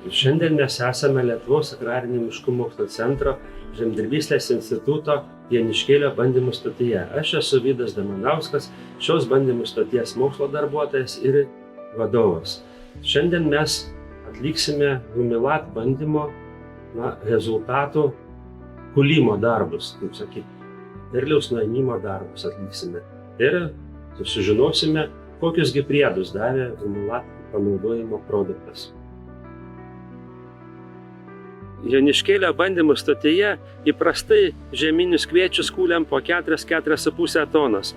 Šiandien mes esame Lietuvos agrarinio miškų mokslo centro Žemdirbystės instituto Joniškėlio bandymų stotyje. Aš esu Vydas Damanauskas, šios bandymų stoties mokslo darbuotojas ir vadovas. Šiandien mes atliksime Humilat bandymo rezultatų kūlimo darbus, kaip sakyti, derliaus nuėmimo darbus atliksime. Ir sužinosime, kokius priedus davė Humilat panaudojimo produktas. Joniškėlio bandymų stotyje įprastai žieminius kviečius kūliam po 4–4,5 tonos.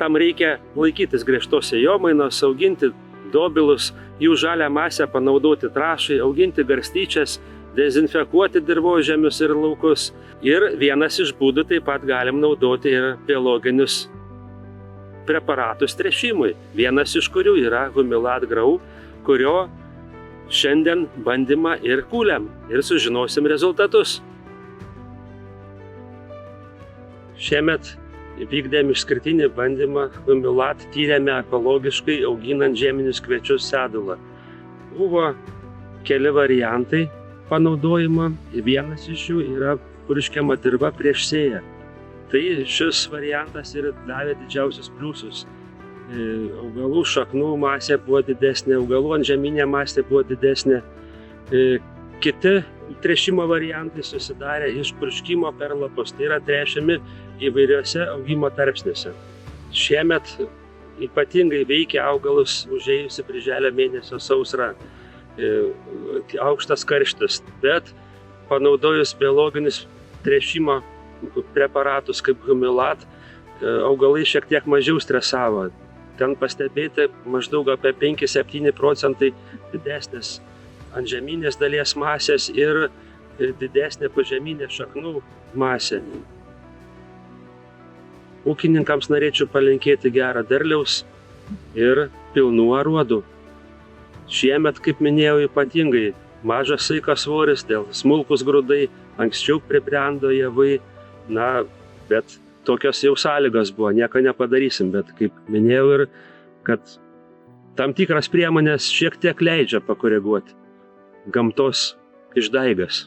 Tam reikia laikytis griežtos sėjomainos, auginti dobilus, jų žalią masę panaudoti trąšai, auginti garstyčias, dezinfekuoti dirvožemius ir laukus. Ir vienas iš būdų taip pat galim naudoti ir biologinius preparatus tręšimui. Vienas iš kurių yra Humilat Grau, kurio šiandien bandymą ir kūliam ir sužinosim rezultatus. Šiemet vykdėm išskirtinį bandymą Humilat, tyrėme ekologiškai auginant žieminius kviečius sedulą. Buvo keli variantai panaudojimo, vienas iš jų yra purškiama dirva prieš sėją. Tai šis variantas ir davė didžiausius pliusus. Augalų šaknų masė buvo didesnė, augalų antžeminė masė buvo didesnė. Kiti tręšimo variantai susidarė iš purškimo per lapus, tai yra tręšiami įvairiose augimo tarpsniuose. Šiemet ypatingai veikia augalus užėjusi birželio mėnesio sausra, aukštas karštis, bet panaudojus biologinius tręšimo preparatus kaip Humilat, augalai šiek tiek mažiau stresavo. Ten pastebėti maždaug apie 5–7% didesnės antžeminės dalies masės ir didesnė požeminė šaknų masė. Ūkininkams norėčiau palinkėti gerą derliaus ir pilnų aruodų. Šiemet, kaip minėjau, ypatingai mažas saikas svoris, dėl smulkus grūdai, anksčiau pribrendo javai, bet tokios jau sąlygos buvo, nieko nepadarysim, bet kaip minėjau ir, kad tam tikras priemonės šiek tiek leidžia pakoreguoti gamtos išdaigas.